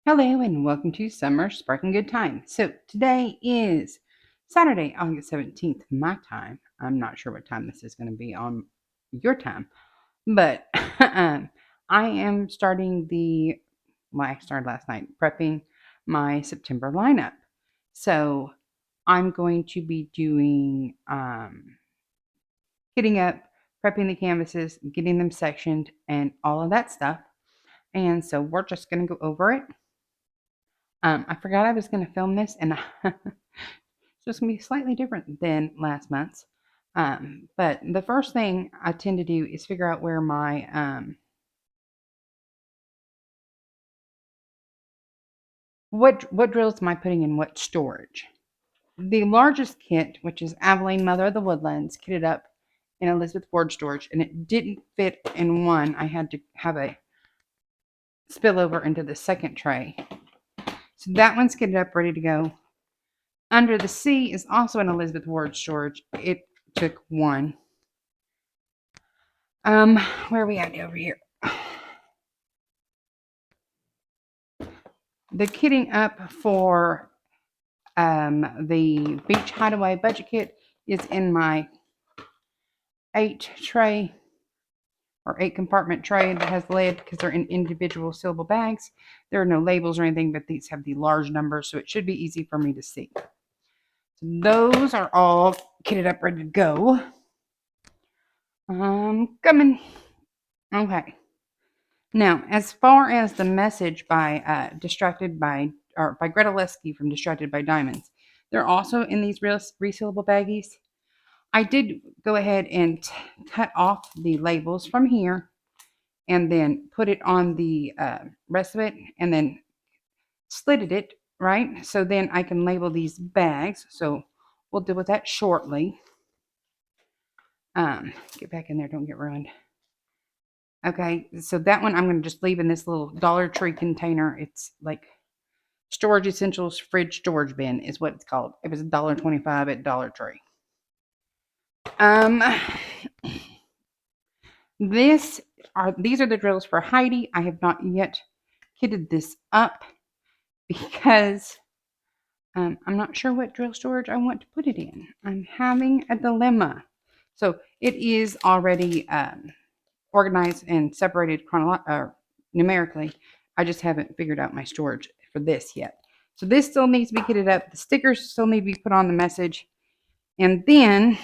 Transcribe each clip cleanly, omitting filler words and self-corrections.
Hello and welcome to Summer Sparking Good Time. So today is Saturday, August 17th, my time. I'm not sure what time this is going to be on your time, but I am starting I started last night, prepping my September lineup. So I'm going to be doing kitting up, prepping the canvases, getting them sectioned, and all of that stuff. And so we're just going to go over it. I forgot I was going to film this, and it's just going to be slightly different than last month's. But the first thing I tend to do is figure out where my what drills am I putting in what storage. The largest kit, which is Aveline, Mother of the Woodlands, kitted up in Elizabeth Ward storage, and it didn't fit in one. I had to have a spillover into the second tray. So that one's kitted up, ready to go. Under the Sea is also an Elizabeth Ward storage. It took one. Where are we at over here? The kitting up for the Beach Hideaway budget kit is in my 8 compartment tray that has lid because they're in individual sealable bags. There are no labels or anything, but these have the large numbers, so it should be easy for me to see. So those are all kitted up, ready to go. Coming. Okay. Now, as far as the message by Gretel Lusky from Distracted by Diamonds, they're also in these resealable baggies. I did go ahead and cut off the labels from here and then put it on the rest of it and then slitted it, right? So then I can label these bags. So we'll deal with that shortly. Get back in there, don't get ruined. Okay, so that one I'm going to just leave in this little Dollar Tree container. It's like Storage Essentials Fridge Storage Bin is what it's called. It was $1.25 at Dollar Tree. These are the drills for Hydie. I have not yet kitted this up because I'm not sure what drill storage I want to put it in. I'm having a dilemma. So it is already organized and separated numerically. I just haven't figured out my storage for this yet. So this still needs to be kitted up. The stickers still need to be put on the message. And then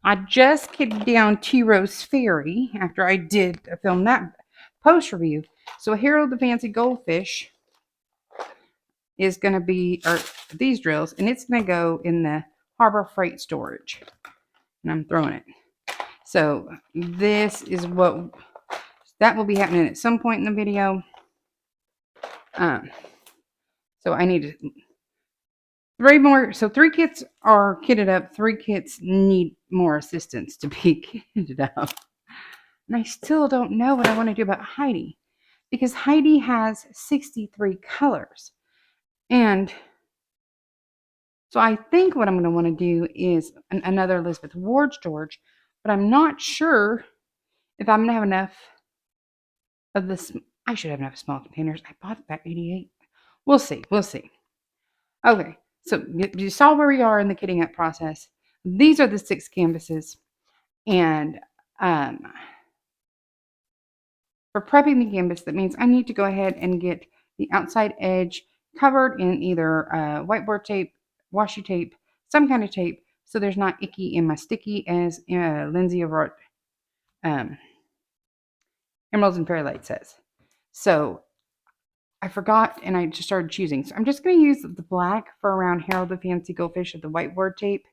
I just kitted down T-Rose Fairy after I did film that post review. So Harold the Fancy Goldfish is going to be, or these drills, and it's going to go in the Harbor Freight storage. And I'm throwing it. So this is that will be happening at some point in the video. So I need 3 more. So 3 kits are kitted up. 3 kits need more assistance to be kitted up. And I still don't know what I want to do about Hydie, because Hydie has 63 colors. And so I think what I'm going to want to do is another Elizabeth Ward storage, but I'm not sure if I'm going to have enough of this. I should have enough small containers. I bought about 88. We'll see. We'll see. Okay, so you saw where we are in the kitting up process. These are the 6 canvases. And for prepping the canvas, that means I need to go ahead and get the outside edge covered in either whiteboard tape, washi tape, some kind of tape, so there's not icky in my sticky, as Lindsay over at Emeralds and Fairy Light says. So I forgot, and I just started choosing. So I'm just going to use the black for around Harold the Fancy Goldfish of the whiteboard tape,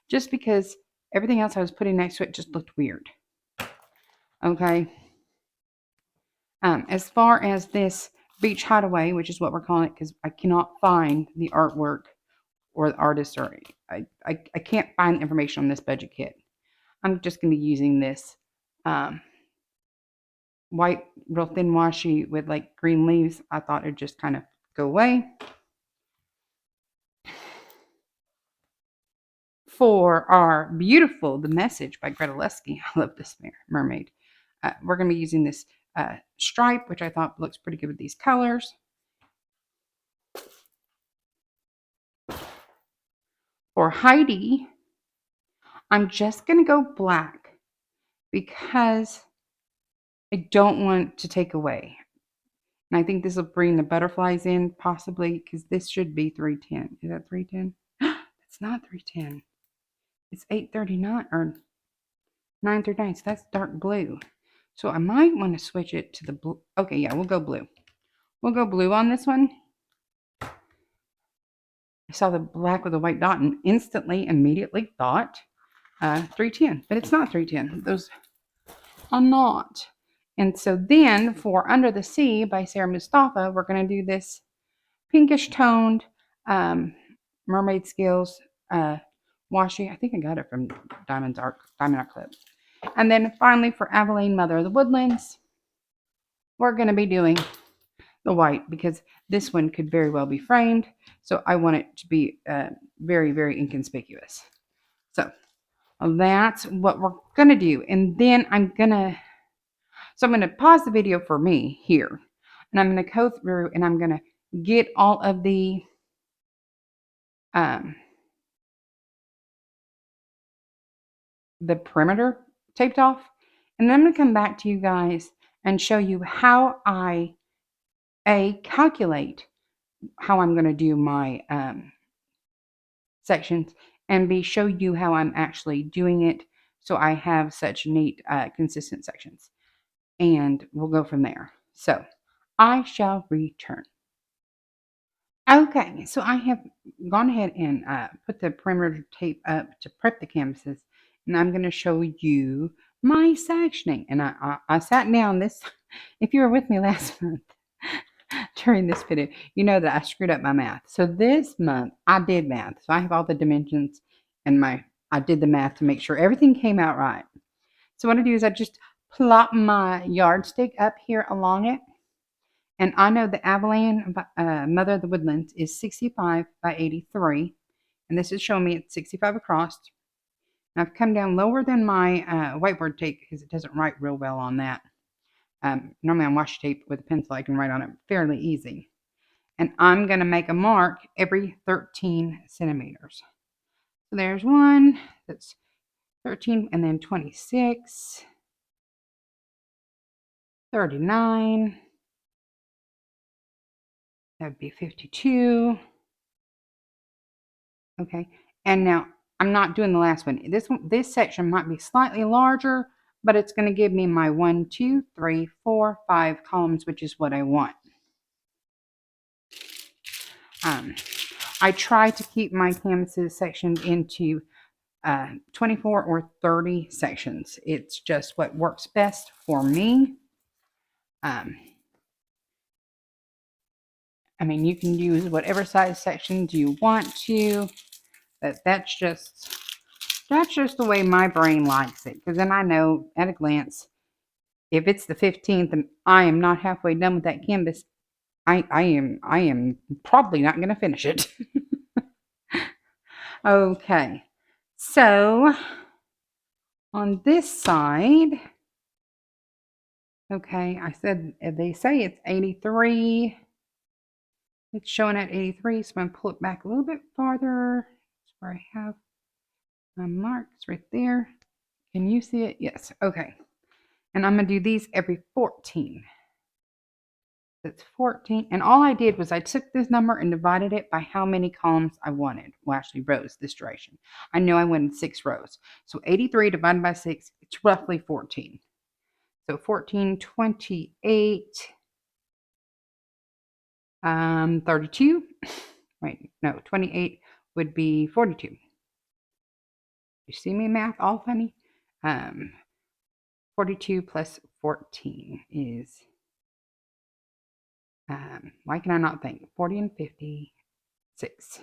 just because everything else I was putting next to it just looked weird. Okay. As far as this Beach Hideaway, which is what we're calling it, because I cannot find the artwork or the artist, or I can't find information on this budget kit. I'm just going to be using this white, real thin washi with like green leaves. I thought it'd just kind of go away. For our beautiful The Message by Gretel Lusky, I love this mermaid. We're going to be using this stripe, which I thought looks pretty good with these colors. For Hydie, I'm just going to go black because I don't want to take away. And I think this will bring the butterflies in possibly because this should be 310. Is that 310? It's not 310. It's 839 or 939. So that's dark blue. So I might want to switch it to the blue. Okay, yeah, we'll go blue. We'll go blue on this one. I saw the black with the white dot and immediately thought 310. But it's not 310. Those are not. And so then for Under the Sea by Sarah Moustafa, we're going to do this pinkish toned mermaid skills washi. I think I got it from Diamond Art Clip. And then finally for Aveline, Mother of the Woodlands, we're going to be doing the white because this one could very well be framed. So I want it to be very, very inconspicuous. So that's what we're going to do. And then I'm going to pause the video for me here. And I'm going to go through and I'm going to get all of the perimeter taped off. And then I'm going to come back to you guys and show you how I calculate how I'm going to do my sections, and B, show you how I'm actually doing it so I have such neat consistent sections. And we'll go from there. So I shall return. Okay, so I have gone ahead and put the perimeter tape up to prep the canvases, and I'm going to show you my sectioning. And I sat down this, if you were with me last month during this video, you know that I screwed up my math. So this month I did math. So I have all the dimensions and I did the math to make sure everything came out right. So what I do is I just plop my yardstick up here along it. And I know the Aveline, Mother of the Woodlands, is 65 by 83. And this is showing me it's 65 across. And I've come down lower than my whiteboard tape because it doesn't write real well on that. Normally on washi tape with a pencil, I can write on it fairly easy. And I'm going to make a mark every 13 centimeters. So there's one that's 13, and then 26, 39. That would be 52. Okay, and now I'm not doing the last one. This section might be slightly larger, but it's going to give me my 1, 2, 3, 4, 5 columns, which is what I want. I try to keep my canvases sectioned into 24 or 30 sections. It's just what works best for me. I mean, you can use whatever size sections you want to, but that's just the way my brain likes it. Because then I know at a glance, if it's the 15th and I am not halfway done with that canvas, I am probably not going to finish it. Okay, so on this side, okay, I said they say it's 83. It's showing at 83, so I'm going to pull it back a little bit farther. That's where I have my marks right there. Can you see it? Yes. Okay. And I'm going to do these every 14. That's 14. And all I did was I took this number and divided it by how many columns I wanted. Well, actually, rows this duration. I know I wanted 6 rows. So 83 divided by 6, it's roughly 14. So 14, 28, 32. Wait, no, 28 would be 42. You see me math all funny? 42 plus 14 is, why can I not think? 40 and 56.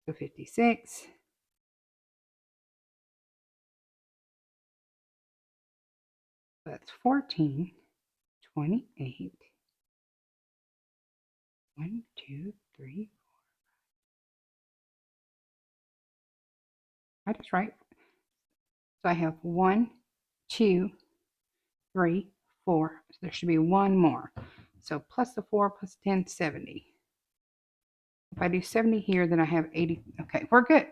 So 56. That's 14, 28, 1, 2, 3, 4. That's right. So I have 1, 2, 3, 4. So there should be one more. So plus the 4 plus 10, 70. If I do 70 here, then I have 80. Okay, we're good.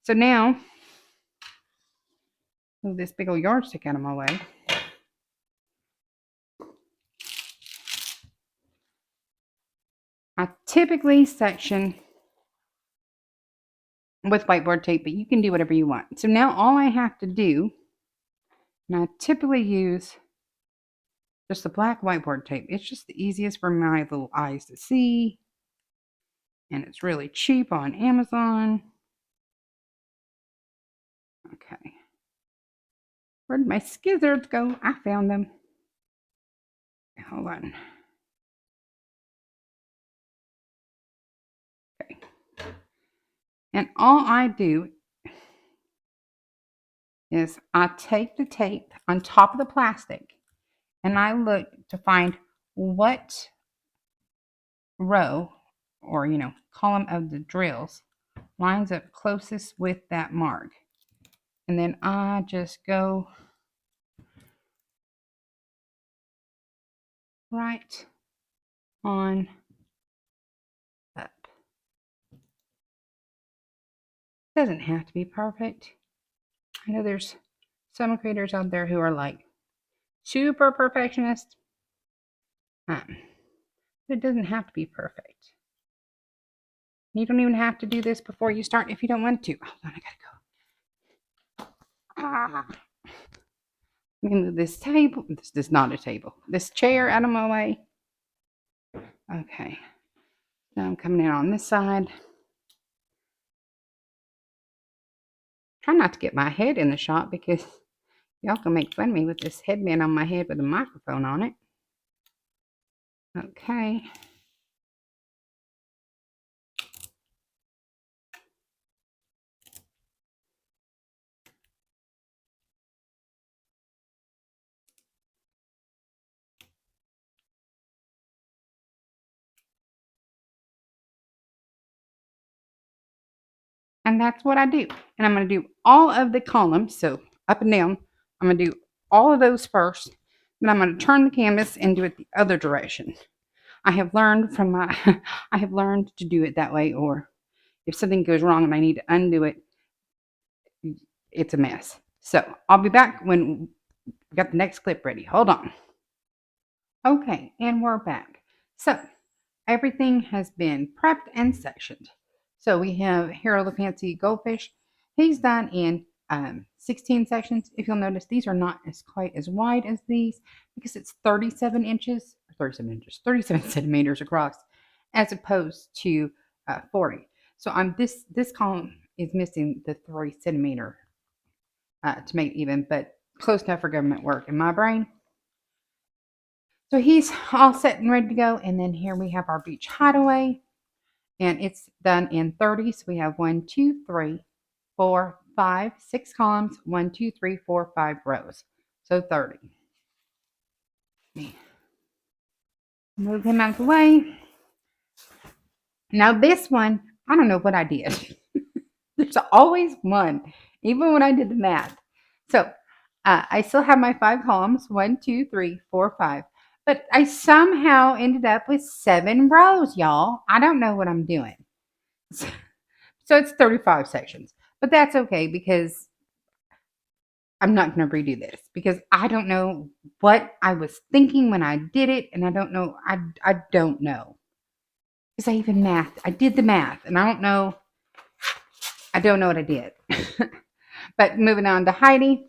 So now, move this big old yardstick out of my way. I typically section with whiteboard tape, but you can do whatever you want. So now all I have to do, and I typically use just the black whiteboard tape. It's just the easiest for my little eyes to see. And it's really cheap on Amazon. Okay. Where did my skizzards go? I found them. Hold on. Okay. And all I do is I take the tape on top of the plastic and I look to find what row or, column of the drills lines up closest with that mark. And then I just go right on up. Doesn't have to be perfect. I know there's some creators out there who are like super perfectionist. It doesn't have to be perfect. You don't even have to do this before you start if you don't want to. Hold on, I gotta go. Let me move this table. This is not a table. This chair out of my way. Okay. Now I'm coming in on this side. Try not to get my head in the shot because y'all can make fun of me with this headband on my head with a microphone on it. Okay. And that's what I do. And I'm going to do all of the columns, so up and down. I'm going to do all of those first. Then I'm going to turn the canvas and do it the other direction. I have learned from my, I have learned to do it that way, or if something goes wrong and I need to undo it, it's a mess. So I'll be back when we got the next clip ready. Hold on. Okay, and we're back. So everything has been prepped and sectioned. So we have Harold the Fancy Goldfish. He's done in 16 sections. If you'll notice, these are not as quite as wide as these because it's 37 centimeters across, as opposed to 40. So this column is missing the 3 centimeter to make it even, but close enough for government work in my brain. So he's all set and ready to go. And then here we have our beach hideaway. And it's done in 30. So we have 1, 2, 3, 4, 5, 6 columns, 1, 2, 3, 4, 5 rows. So 30. Move him out of the way. Now this one, I don't know what I did. There's always one, even when I did the math. So I still have my 5 columns, 1, 2, 3, 4, 5. But I somehow ended up with 7 rows, y'all. I don't know what I'm doing. So it's 35 sections. But that's okay because I'm not going to redo this because I don't know what I was thinking when I did it. And I don't know. I don't know. Because I did the math and I don't know what I did. But moving on to Hydie.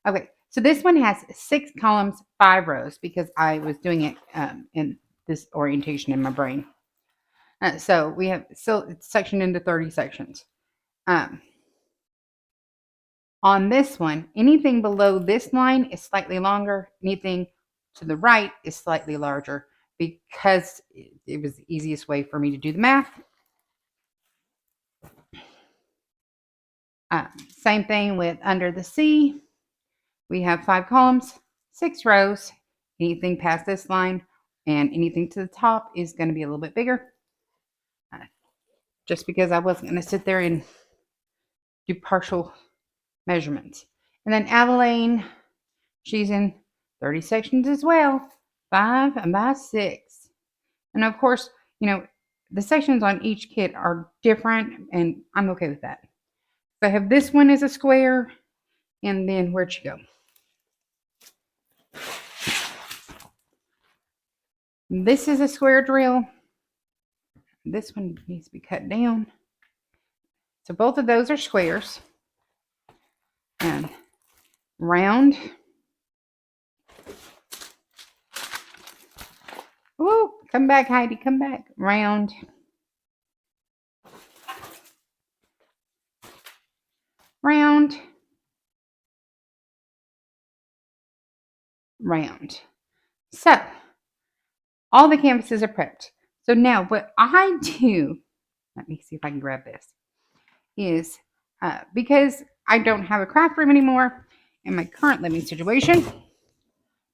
Okay. So this one has 6 columns, 5 rows because I was doing it in this orientation in my brain. So we have it's sectioned into 30 sections. On this one, anything below this line is slightly longer. Anything to the right is slightly larger because it was the easiest way for me to do the math. Same thing with under the sea. We have 5 columns, 6 rows. Anything past this line and anything to the top is going to be a little bit bigger. Just because I wasn't going to sit there and do partial measurements. And then Aveline, she's in 30 sections as well, 5 by 6. And of course, the sections on each kit are different, and I'm okay with that. So I have this one as a square, and then where'd she go? This is a square drill. This one needs to be cut down. So both of those are squares. And round. Woo! Come back, Heidi. Come back. Round. Round. Round. So all the canvases are prepped. So now what I do, let me see if I can grab this, is because I don't have a craft room anymore in my current living situation,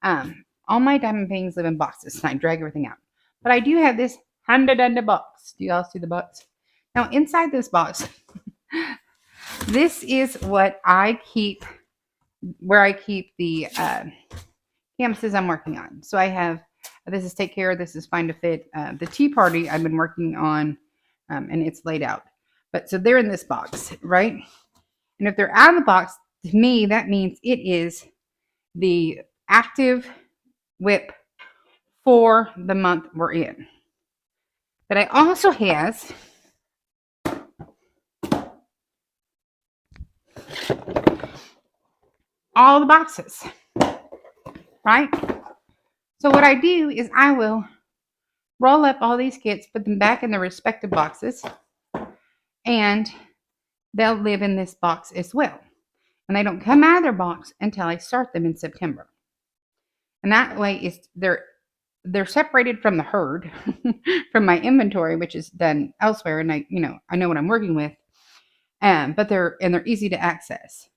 all my diamond paintings live in boxes and I drag everything out. But I do have this 100 box. Do y'all see the box? Now inside this box, this is what I keep, where I keep the canvases I'm working on. So I have, this is Take Care, this is Find a Fit. The Tea Party I've been working on, and it's laid out. But so they're in this box, right? And if they're out of the box, to me, that means it is the active whip for the month we're in. But I also have all the boxes, right? So what I do is I will roll up all these kits, put them back in their respective boxes, and they'll live in this box as well. And they don't come out of their box until I start them in September. And that way they're separated from the herd, from my inventory, which is done elsewhere, and I know what I'm working with. But they're easy to access.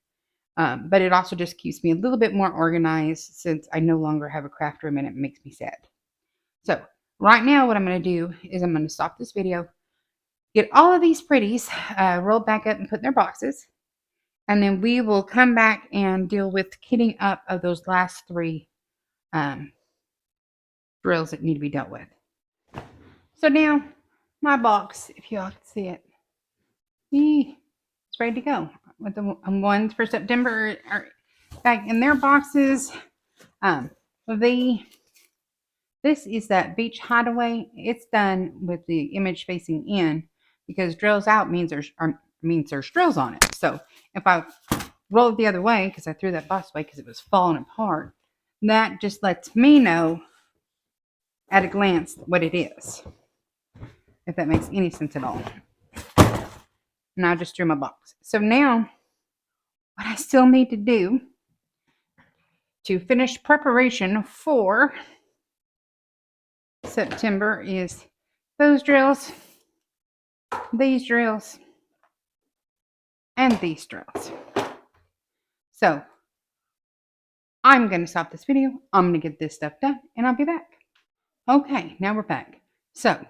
But it also just keeps me a little bit more organized since I no longer have a craft room and it makes me sad. So right now what I'm going to do is I'm going to stop this video, get all of these pretties rolled back up and put in their boxes. And then we will come back and deal with kitting up of those last 3 drills that need to be dealt with. So now my box, if you all can see it, it's ready to go. With the ones for September are back in their boxes. This is that beach hideaway. It's done with the image facing in because drills out means there's drills on it. So if I roll it the other way, because I threw that box away because it was falling apart, that just lets me know at a glance what it is, if that makes any sense at all. And I just drew my box. So now what I still need to do to finish preparation for September is those drills, these drills, and these drills. So I'm going to stop this video. I'm going to get this stuff done, and I'll be back. Okay, now we're back. So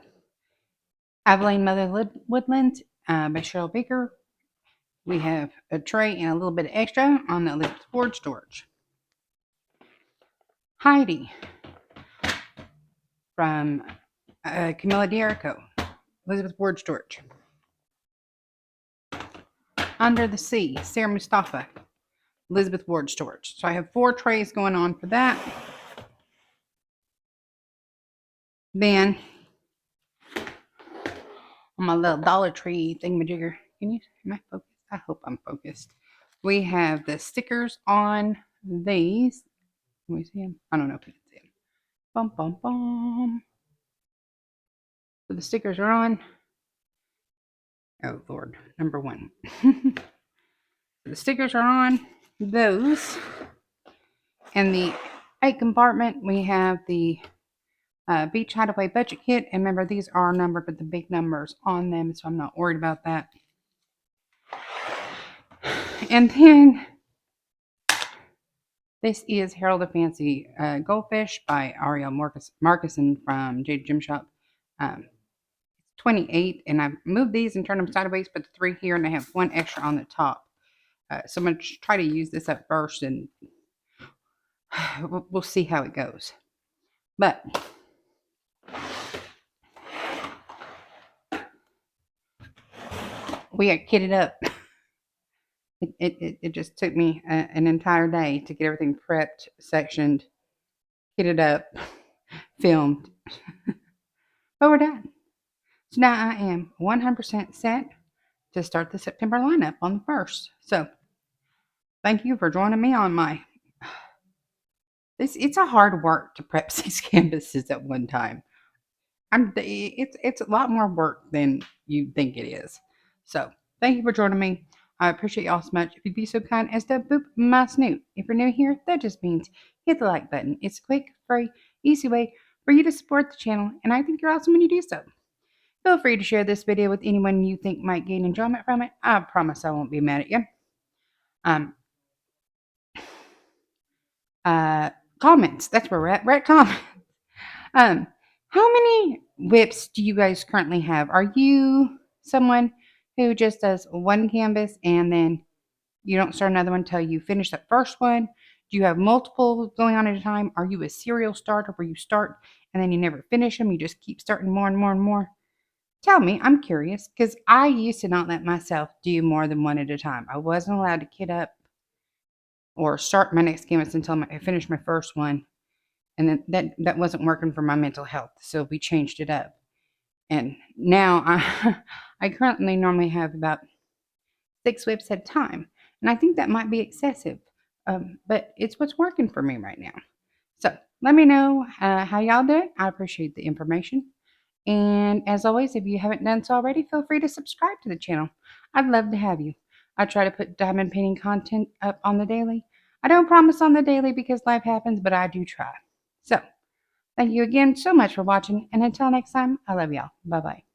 Aveline Mother Woodlands by Cheryl Baker. We have a tray and a little bit of extra on the Elizabeth board storage. Hydie from Camilla D'Erico, Elizabeth board storage. Under the Sea, Sarah Moustafa, Elizabeth board storage. So I have 4 trays going on for that. Then on my little Dollar Tree thingamajigger, am I focused? I hope I'm focused. We have the stickers on these. Can we see them? I don't know if you can see them. Bum, bum, bum. So the stickers are on. Oh, Lord. Number 1. The stickers are on those. And the 8 compartment, we have the Beach Hideaway budget kit. And remember, these are numbered with the big numbers on them, so I'm not worried about that. And then this is Harold the Fancy Goldfish by Arielle Margason from Jaded Gym Shop. 28, and I've moved these and turned them sideways, put the 3 here, and I have 1 extra on the top. So I'm going to try to use this up first and we'll see how it goes. But we got kitted up. It just took me an entire day to get everything prepped, sectioned, kitted up, filmed. But we're done. So now I am 100% set to start the September lineup on the 1st. So thank you for joining me on my... It's a hard work to prep 6 canvases at one time. It's a lot more work than you think it is. So thank you for joining me. I appreciate y'all so much. If you'd be so kind as to boop my snoot. If you're new here, that just means hit the like button. It's a quick, free, easy way for you to support the channel, and I think you're awesome when you do so. Feel free to share this video with anyone you think might gain enjoyment from it. I promise I won't be mad at you. Comments. That's where we're at. We're at comments. How many whips do you guys currently have? Are you someone who just does one canvas and then you don't start another one until you finish that first one? Do you have multiple going on at a time? Are you a serial starter where you start and then you never finish them? You just keep starting more and more and more? Tell me. I'm curious because I used to not let myself do more than one at a time. I wasn't allowed to kit up or start my next canvas until I finished my first one. And then that wasn't working for my mental health. So we changed it up. And now I currently normally have about 6 whips at a time. And I think that might be excessive. But it's what's working for me right now. So let me know how y'all do it. I appreciate the information. And as always, if you haven't done so already, feel free to subscribe to the channel. I'd love to have you. I try to put diamond painting content up on the daily. I don't promise on the daily because life happens, but I do try. So, thank you again so much for watching, and until next time, I love y'all. Bye-bye.